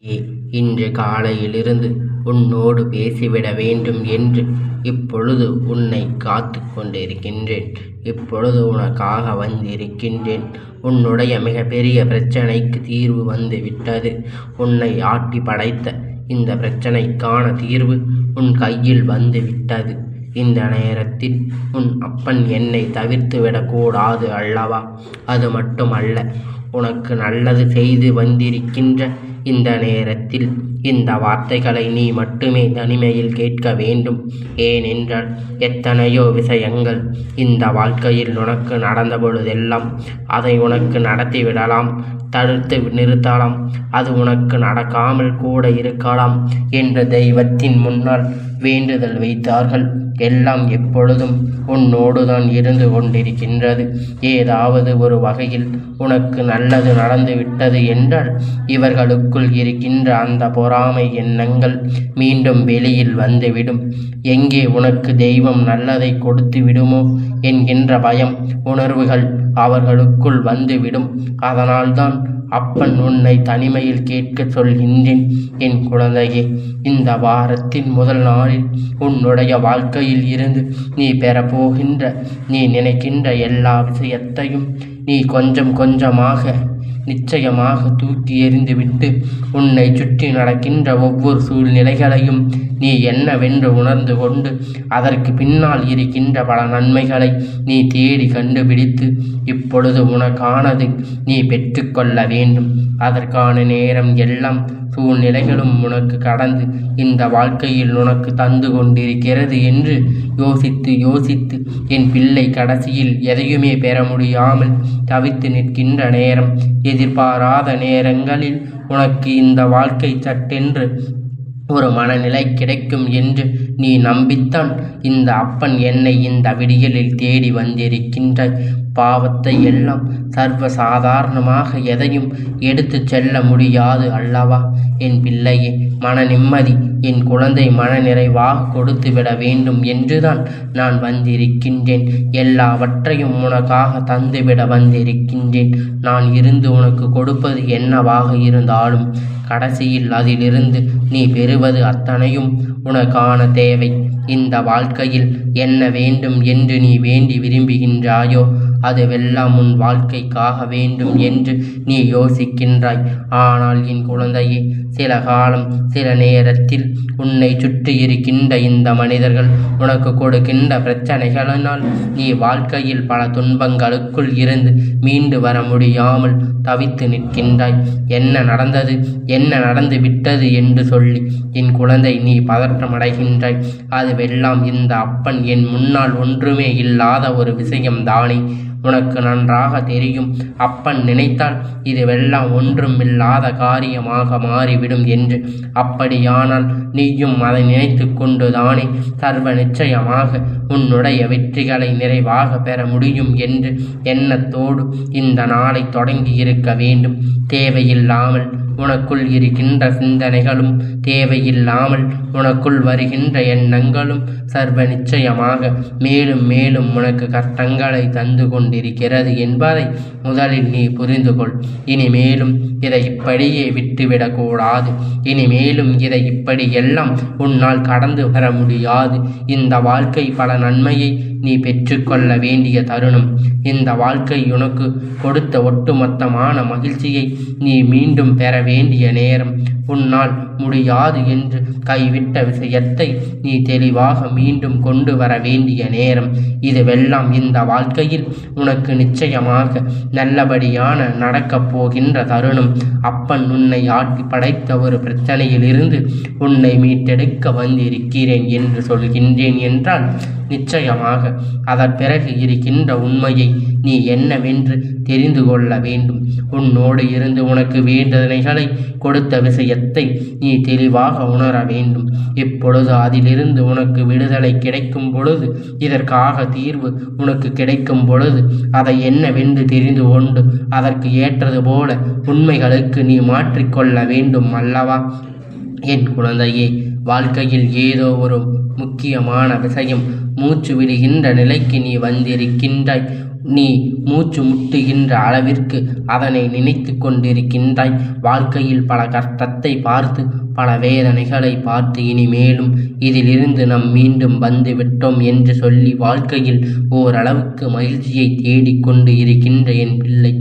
இன்று காலையிலிருந்து உன்னோடு பேசிவிட வேண்டும் என்று இப்பொழுது உன்னை காத்து கொண்டிருக்கின்றேன். இப்பொழுது உனக்காக வந்திருக்கின்றேன். உன்னுடைய மிகப்பெரிய பிரச்சனைக்கு தீர்வு வந்து விட்டது. உன்னை ஆட்டி படைத்த இந்த பிரச்சனைக்கான தீர்வு உன் கையில் வந்து விட்டது. இந்த நேரத்தில் உன் அப்பன் என்னை தவிர்த்து விடக்கூடாது அல்லவா? அது மட்டுமல்ல, உனக்கு நல்லது செய்து வந்திருக்கின்ற இந்த நேரத்தில் இந்த வார்த்தைகளை நீ மட்டுமே தனிமையில் கேட்க வேண்டும். ஏனென்றால் எத்தனையோ விஷயங்கள் இந்த வாழ்க்கையில் உனக்கு நடந்த பொழுதெல்லாம் அதை உனக்கு நடத்திவிடலாம், தடுத்து நிறுத்தலாம், அது உனக்கு நடக்காமல் கூட இருக்கலாம் என்று தெய்வத்தின் முன்னால் வேண்டுதல் வைத்தார்கள். எல்லாம் எப்பொழுதும் உன்னோடுதான் இருந்து கொண்டிருக்கின்றது. ஏதாவது ஒரு வகையில் உனக்கு நல்லது நடந்துவிட்டது என்றால் இவர்களுக்குள் இருக்கின்ற அந்த பொறாமை எண்ணங்கள் மீண்டும் வெளியில் வந்துவிடும். எங்கே உனக்கு தெய்வம் நல்லதை கொடுத்து விடுமோ என்கின்ற பயம் உணர்வுகள் அவர்களுக்குள் வந்துவிடும். அதனால்தான் அப்பன் உன்னை தனிமையில் கேட்க சொல்கின்றேன். என் குழந்தையே, இந்த வாரத்தின் முதல் நாளில் உன்னுடைய வாழ்க்கையில் இருந்து நீ பெறப்போகின்ற, நீ நினைக்கின்ற எல்லா விஷயத்தையும் நீ கொஞ்சம் கொஞ்சமாக நிச்சயமாக தூக்கி எறிந்துவிட்டு உன்னை சுற்றி நடக்கின்ற ஒவ்வொரு சூழ்நிலைகளையும் நீ என்னவென்று உணர்ந்து கொண்டு அதற்கு பின்னால் இருக்கின்ற பல நன்மைகளை நீ தேடி கண்டுபிடித்து இப்பொழுது உனக்கானது நீ பெற்றுக்கொள்ள வேண்டும். அதற்கான நேரம் எல்லாம் சூழ்நிலைகளும் உனக்கு கடந்து இந்த வாழ்க்கையில் உனக்கு தந்து கொண்டிருக்கிறது என்று யோசித்து யோசித்து என் பிள்ளை கடைசியில் எதையுமே பெற முடியாமல் தவித்து நிற்கின்ற நேரம், எதிர்பாராத நேரங்களில் உனக்கு இந்த வாழ்க்கை சட்டென்று ஒரு மனநிலை கிடைக்கும் என்று நீ நம்பித்தான் இந்த அப்பன் என்னை இந்த விடியலில் தேடி வந்திருக்கின்ற. பாவத்தை எல்லாம் சர்வ சாதாரணமாக எதையும் எடுத்து செல்ல முடியாது அல்லவா? என் பிள்ளையே, மன நிம்மதி என் குழந்தை மன நிறைவாக கொடுத்து விட வேண்டும் என்றுதான் நான் வந்திருக்கின்றேன். எல்லாவற்றையும் உனக்காக தந்துவிட வந்திருக்கின்றேன். நான் இருந்து உனக்கு கொடுப்பது என்னவாக இருந்தாலும் கடைசியில் அதிலிருந்து நீ பெறுவது அத்தனையும் உனக்கான தேவை. இந்த வாழ்க்கையில் என்ன வேண்டும் என்று நீ வேண்டி விரும்புகின்றாயோ அதுவெல்லாம் உன் வாழ்க்கைக்காக வேண்டும் என்று நீ யோசிக்கின்றாய். ஆனால் என் குழந்தையே, சில காலம் சில நேரத்தில் உன்னை சுற்றி இருக்கின்ற இந்த மனிதர்கள் உனக்கு கொடுக்கின்ற பிரச்சனைகளினால் நீ வாழ்க்கையில் பல துன்பங்களுக்குள் இருந்து மீண்டு வர முடியாமல் தவித்து நிற்கின்றாய். என்ன நடந்தது, என்ன நடந்து விட்டது என்று சொல்லி என் குழந்தை நீ பதற்றமடைகின்றாய். அதுவெல்லாம் இந்த அப்பன் என் முன்னால் ஒன்றுமே இல்லாத ஒரு விஷயம்தானே. உனக்கு நன்றாக தெரியும். அப்பன் நினைத்தால் இதுவெல்லாம் ஒன்றுமில்லாத காரியமாக மாறிவிடும் என்று. அப்படியானால் நீயும் அதை நினைத்து கொண்டுதானே சர்வ நிச்சயமாக உன்னுடைய வெற்றிகளை நிறைவாக பெற முடியும் என்று எண்ணத்தோடு இந்த நாளை தொடங்கி இருக்க வேண்டும். தேவையில்லாமல் உனக்குள் இருக்கின்ற சிந்தனைகளும் தேவையில்லாமல் உனக்குள் வருகின்ற எண்ணங்களும் சர்வ நிச்சயமாக மேலும் மேலும் உனக்கு கஷ்டங்களை தந்து கொண்டிருக்கிறது என்பதை முதலில் நீ புரிந்து கொள். இனிமேலும் இதை இப்படியே விட்டுவிடக்கூடாது. இனிமேலும் இதை இப்படி எல்லாம் உன்னால் கடந்து வர முடியாது. இந்த வாழ்க்கை பல நன்மையை நீ பெற்றுக்கொள்ள வேண்டிய தருணம். இந்த வாழ்க்கை உனக்கு கொடுத்த ஒட்டுமொத்தமான மகிழ்ச்சியை நீ மீண்டும் பெற வேண்டிய நேரம். உன்னால் முடியாது என்று கைவிட்ட விஷயத்தை நீ தெளிவாக மீண்டும் கொண்டு வர வேண்டிய நேரம். இதுவெல்லாம் இந்த வாழ்க்கையில் உனக்கு நிச்சயமாக நல்லபடியான நடக்கப் போகின்ற தருணம். அப்பன் உன்னை ஆட்டி படைத்த ஒரு பிரச்சனையில் இருந்து உன்னை மீட்டெடுக்க வந்திருக்கிறேன் என்று சொல்கின்றேன் என்றால் நிச்சயமாக அதன் பிறகு இருக்கின்ற உண்மையை நீ என்னவென்று தெரிந்து கொள்ள வேண்டும். உன்னோடு இருந்து உனக்கு வேதனைகளை கொடுத்த விஷயத்தை நீ தெளிவாக உணர வேண்டும். இப்பொழுது அதிலிருந்து உனக்கு விடுதலை கிடைக்கும் பொழுது, இதற்காக தீர்வு உனக்கு கிடைக்கும் பொழுது அதை என்னவென்று தெரிந்து கொண்டு அதற்கு ஏற்றது போல உண்மைகளுக்கு நீ மாற்றிக்கொள்ள வேண்டும் அல்லவா? என் குழந்தையே, வாழ்க்கையில் ஏதோ ஒரு முக்கியமான விஷயம் மூச்சு விடுகின்ற நிலைக்கு நீ வந்திருக்கின்றாய். நீ மூச்சு முட்டுகின்ற அளவிற்கு அதனை நினைத்து கொண்டிருக்கின்றாய். வாழ்க்கையில் பல கஷ்டத்தை பார்த்து, பல வேதனைகளை பார்த்து, இனிமேலும் இதிலிருந்து நாம் மீண்டும் வந்து விட்டோம் என்று சொல்லி வாழ்க்கையில் ஓரளவுக்கு மகிழ்ச்சியை தேடிக்கொண்டு இருக்கின்ற என் பிள்ளை,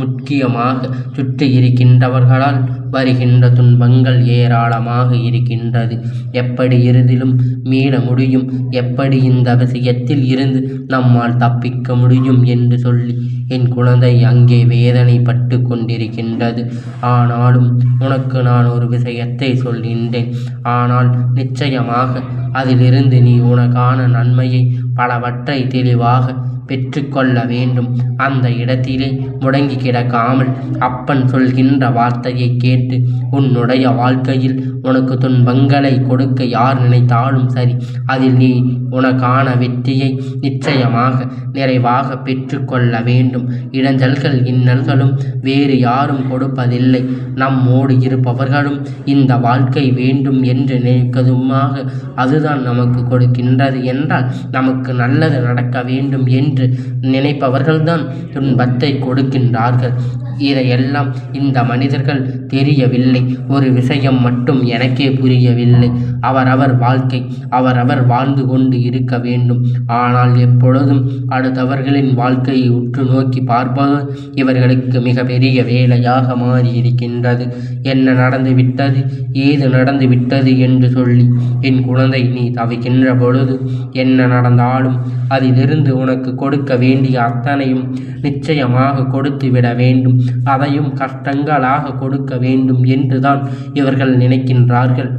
முக்கியமாக சுற்றி இருக்கின்றவர்களால் வருகின்ற துன்பங்கள் ஏராளமாக இருக்கின்றது. எப்படி இறுதிலும் மீள முடியும், எப்படி இந்த விஷயத்தில் இருந்து நம்மால் தப்பிக்க முடியும் என்று சொல்லி என் குழந்தை அங்கே வேதனைப்பட்டு கொண்டிருக்கின்றது. ஆனாலும் உனக்கு நான் ஒரு விஷயத்தை சொல்கின்றேன். ஆனால் நிச்சயமாக அதிலிருந்து நீ உனக்கான நன்மையை பலவற்றை தெளிவாக பெற்றுக்கொள்ள வேண்டும். அந்த இடத்திலே முடங்கி கிடக்காமல் அப்பன் சொல்கின்ற வார்த்தையை கேட்டு உன்னுடைய வாழ்க்கையில் உனக்கு துன்பங்களை கொடுக்க யார் நினைத்தாலும் சரி, அதில் நீ உனக்கான வெற்றியை நிச்சயமாக நிறைவாக பெற்றுக்கொள்ள வேண்டும். இடைஞ்சல்கள் இன்னல்களும் வேறு யாரும் கொடுப்பதில்லை. நம்மோடு இருப்பவர்களும் இந்த வாழ்க்கை வேண்டும் என்று நினைக்கதுமாக அதுதான் நமக்கு கொடுக்கின்றது என்றால், நமக்கு நல்லது நடக்க வேண்டும் என்று நினைப்பவர்கள்தான் துன்பத்தை கொடுக்கின்றார்கள். இதையெல்லாம் இந்த மனிதர்கள் தெரியவில்லை. ஒரு விஷயம் மட்டும் எனக்கே புரியவில்லை. அவரவர் வாழ்க்கை அவரவர் வாழ்ந்து கொண்டு இருக்க வேண்டும். ஆனால் எப்பொழுதும் அடுத்தவர்களின் வாழ்க்கையை உற்று நோக்கி பார்ப்பது இவர்களுக்கு மிகப்பெரிய வேலையாக மாறியிருக்கின்றது. என்ன நடந்து விட்டது, ஏது நடந்து விட்டது என்று சொல்லி என் குழந்தை நீ தவிக்கின்ற பொழுது, என்ன நடந்தாலும் அதிலிருந்து உனக்கு கொடுக்க வேண்டிய அத்தனையும் நிச்சயமாக கொடுத்து விட வேண்டும். அதையும் கஷ்டங்களாக கொடுக்க வேண்டும் என்றுதான் இவர்கள் நினைக்கின்றார்கள்.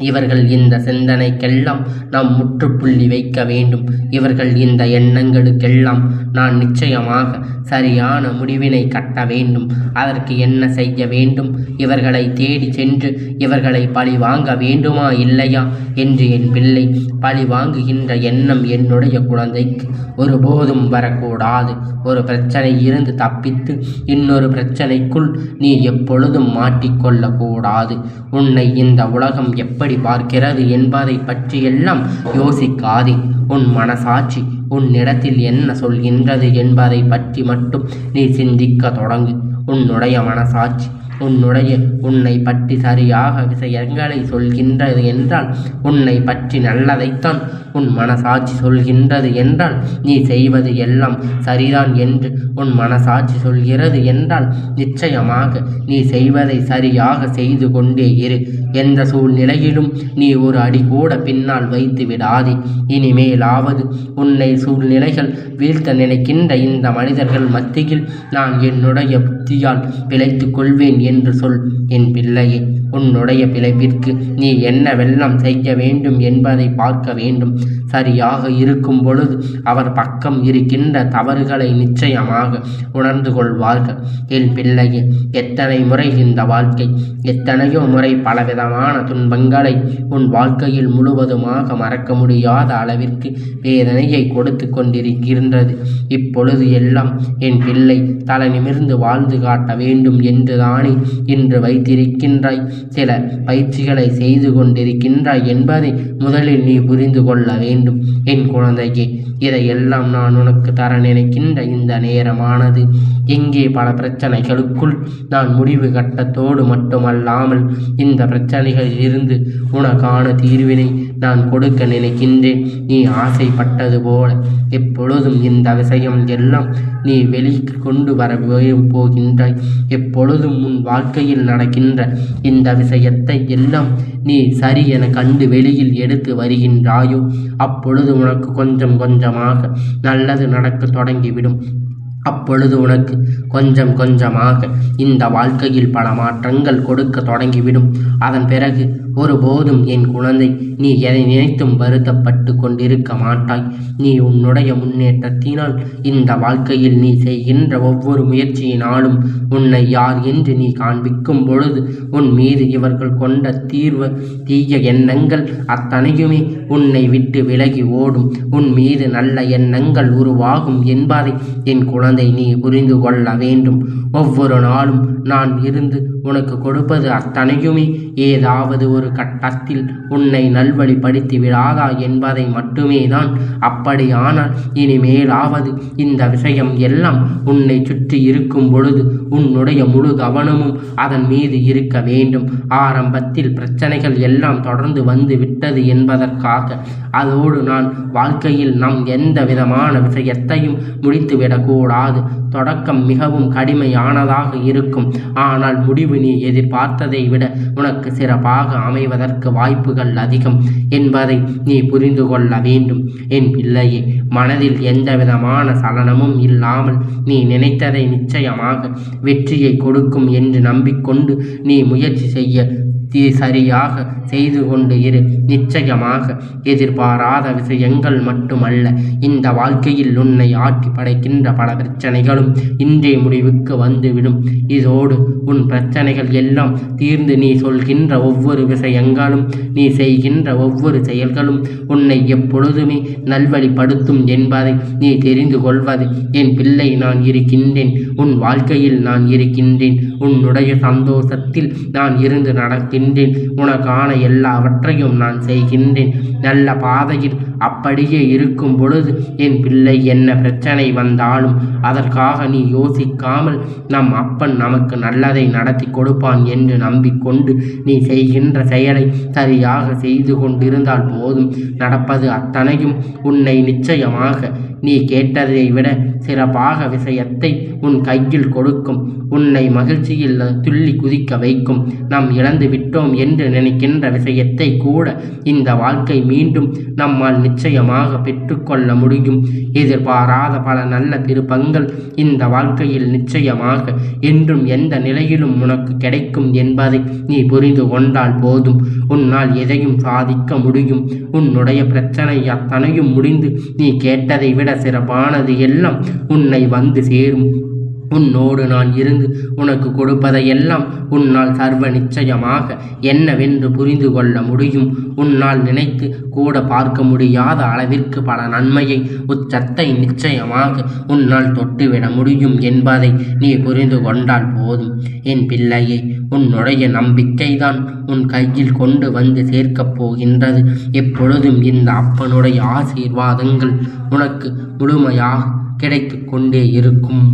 இவர்கள் இந்த சிந்தனைக்கெல்லாம் நாம் முற்றுப்புள்ளி வைக்க வேண்டும். இவர்கள் இந்த எண்ணங்களுக்கெல்லாம் நான் நிச்சயமாக சரியான முடிவினை கட்ட வேண்டும். அதற்கு என்ன செய்ய வேண்டும்? இவர்களை தேடி சென்று இவர்களை பழி வாங்க வேண்டுமா இல்லையா என்று என் பிள்ளை, பழி வாங்குகின்ற எண்ணம் என்னுடைய குழந்தைக்கு ஒருபோதும் வரக்கூடாது. ஒரு பிரச்சனை இருந்து தப்பித்து இன்னொரு பிரச்சனைக்குள் நீ எப்பொழுதும் மாட்டிக்கொள்ளக்கூடாது. உன்னை இந்த உலகம் எப்படி பார்க்கிறது என்பதை பற்றியெல்லாம் யோசிக்காதே. உன் மனசாட்சி உன்னிடத்தில் என்ன சொல்கின்றது என்பதை பற்றி மட்டும் நீ சிந்திக்க தொடங்கு. உன்னுடைய மனசாட்சி உன்னை பற்றி சரியாக விஷயங்களை சொல்கின்றது என்றால், உன்னை பற்றி நல்லதைத்தான் உன் மனசாட்சி சொல்கின்றது என்றால், நீ செய்வது எல்லாம் சரிதான் என்று உன் மனசாட்சி சொல்கிறது என்றால், நிச்சயமாக நீ செய்வதை சரியாக செய்து கொண்டே இரு. எந்த சூழ்நிலையிலும் நீ ஒரு அடி கூட பின்னால் வைத்து விடாதே. இனிமேலாவது உன்னை சூழ்நிலைகள் வீழ்த்த நினைக்கின்ற இந்த மனிதர்கள் மத்தியில் நான் என்னுடைய புத்தியால் பிழைத்துக் கொள்வேன் என்று சொல். என் பிள்ளையே, உன்னுடைய பிழைப்பிற்கு நீ என்னவெல்லாம் செய்ய வேண்டும் என்பதை பார்க்க வேண்டும். சரியாக இருக்கும் பொழுது அவர் பக்கம் இருக்கின்ற தவறுகளை நிச்சயமாக உணர்ந்து கொள்வார்கள். என் பிள்ளையே, எத்தனை முறை இந்த வாழ்க்கை எத்தனையோ முறை பலவிதமான துன்பங்களை உன் வாழ்க்கையில் முழுவதுமாக மறக்க முடியாத அளவிற்கு வேதனையை கொடுத்து கொண்டிருக்கின்றது. இப்பொழுது எல்லாம் என் பிள்ளை தலை நிமிர்ந்து வாழ்ந்து காட்ட வேண்டும் என்றுதானே இன்று வைத்திருக்கின்றாய். சில பயிற்சிகளை செய்து கொண்டிருக்கின்றாய் என்பதை முதலில் நீ புரிந்து கொள்ள வேண்டும். என் குழந்தையே, இதையெல்லாம் நான் உனக்கு தர நினைக்கின்ற இந்த நேரமானது எங்கே பல பிரச்சனைகளுக்குள் நான் முடிவு கட்டத்தோடு மட்டுமல்லாமல் இந்த பிரச்சனைகளில் இருந்து உனக்கான தீர்வினை நான் கொடுக்க நினைக்கின்றேன். நீ ஆசைப்பட்டது போல எப்பொழுதும் இந்த விஷயம் எல்லாம் நீ வெளிக்கு கொண்டு வர போகின்றாய். எப்பொழுதும் உன் வாழ்க்கையில் நடக்கின்ற இந்த விஷயத்தை எல்லாம் நீ சரி என கண்டு வெளியில் எடுத்து வருகின்றாயோ, அப்பொழுது உனக்கு கொஞ்சம் கொஞ்சமாக நல்லது நடக்க தொடங்கிவிடும். அப்பொழுது உனக்கு கொஞ்சம் கொஞ்சமாக இந்த வாழ்க்கையில் பல மாற்றங்கள் கொடுக்க தொடங்கிவிடும். அதன் பிறகு ஒருபோதும் என் குழந்தை நீ எதை நினைத்தும் வருத்தப்பட்டு கொண்டிருக்க மாட்டாய். நீ உன்னுடைய முன்னேற்றத்தினால் இந்த வாழ்க்கையில் நீ செய்கின்ற ஒவ்வொரு முயற்சியினாலும் உன்னை யார் என்று நீ காண்பிக்கும் பொழுது உன் மீது இவர்கள் கொண்ட தீய எண்ணங்கள் அத்தனையுமே உன்னை விட்டு விலகி ஓடும். உன் மீது நல்ல எண்ணங்கள் உருவாகும் என்பதை என் குழந்தை மனதை நீ புரிந்து கொள்ள வேண்டும். ஒவ்வொரு நாளும் நான் இருந்து உனக்கு கொடுப்பது அத்தனையுமே ஏதாவது ஒரு கட்டத்தில் உன்னை நல்வழிப்படுத்தி விடாதா என்பதை மட்டுமே தான். அப்படியானால் இனிமேலாவது இந்த விஷயம் எல்லாம் உன்னை சுற்றி இருக்கும் பொழுது உன்னுடைய முழு கவனமும் அதன் மீது இருக்க வேண்டும். ஆரம்பத்தில் பிரச்சனைகள் எல்லாம் தொடர்ந்து வந்து விட்டது என்பதற்காக அதோடு நான் வாழ்க்கையில் நம் எந்த விதமான விஷயத்தையும் முடித்துவிடக்கூடாது. தொடக்கம் மிகவும் கடுமையானதாக இருக்கும், ஆனால் முடிவு நீ எதிர்பார்த்ததை விட உனக்கு சிறப்பாக அமைவதற்கு வாய்ப்புகள் அதிகம் என்பதை நீ புரிந்து கொள்ள வேண்டும். என் பிள்ளையே, மனதில் எந்த விதமான சலனமும் இல்லாமல் நீ நினைத்ததை நிச்சயமாக வெற்றியை கொடுக்கும் என்று நம்பிக்கொண்டு நீ முயற்சி செய்ய சரியாக செய்து கொண்டு இரு. நிச்சயமாக எதிர்பாராத விஷயங்கள் மட்டுமல்ல, இந்த வாழ்க்கையில் உன்னை ஆட்டி படைக்கின்ற பல பிரச்சனைகளும் இன்றைய முடிவுக்கு வந்துவிடும். இதோடு உன் பிரச்சனைகள் எல்லாம் தீர்ந்து நீ சொல்கின்ற ஒவ்வொரு விஷயங்களும் நீ செய்கின்ற ஒவ்வொரு செயல்களும் உன்னை எப்பொழுதுமே நல்வழிப்படுத்தும் என்பதை நீ தெரிந்து கொள்வது. என் பிள்ளை, நான் இருக்கின்றேன், உன் வாழ்க்கையில் நான் இருக்கின்றேன், உன்னுடைய சந்தோஷத்தில் நான் இருந்து நடக்கின்றேன், உனக்கான எல்லாவற்றையும் நான் செய்கின்றேன். நல்ல பாதையில் அப்படியே இருக்கும் பொழுது என் பிள்ளை, என்ன பிரச்சனை வந்தாலும் அதற்காக நீ யோசிக்காமல் நம் அப்பன் நமக்கு நல்லதை நடத்தி கொடுப்பான் என்று நம்பிக்கொண்டு நீ செய்கின்ற செயலை சரியாக செய்து கொண்டிருந்தால் போதும். நடப்பது அத்தனையும் உன்னை நிச்சயமாக நீ கேட்டதை விட சிறப்பாக விஷயத்தை உன் கையில் கொடுக்கும். உன்னை மகிழ்ச்சியில் துள்ளி குதிக்க வைக்கும். நாம் இழந்து விட்டோம் என்று நினைக்கின்ற விஷயத்தை கூட இந்த வாழ்க்கை மீண்டும் நம்மால் நிச்சயமாக பெற்றுக்கொள்ள முடியும். எதிர்பாராத பல நல்ல திருப்பங்கள் இந்த வாழ்க்கையில் நிச்சயமாக என்றும் எந்த நிலையிலும் உனக்கு கிடைக்கும் என்பதை நீ புரிந்து கொண்டால் போதும். உன்னால் எதையும் சாதிக்க முடியும். உன்னுடைய பிரச்சனை அத்தனையும் முடிந்து நீ கேட்டதை விட சிறப்பானது எல்லாம் உன்னை வந்து சேரும். உன்னோடு நான் இருந்து உனக்கு கொடுப்பதையெல்லாம் உன்னால் சர்வ நிச்சயமாக என்னவென்று புரிந்து கொள்ள முடியும். உன்னால் நினைத்து கூட பார்க்க முடியாத அளவிற்கு பல நன்மையை உச்சத்தை நிச்சயமாக உன்னால் தொட்டுவிட முடியும் என்பதை நீ புரிந்து கொண்டால் போதும். என் பிள்ளையை, உன்னுடைய நம்பிக்கைதான் உன் கையில் கொண்டு வந்து சேர்க்கப் போகின்றது. எப்பொழுதும் இந்த அப்பனுடைய ஆசீர்வாதங்கள் உனக்கு முழுமையாக கிடைத்து கொண்டே இருக்கும்.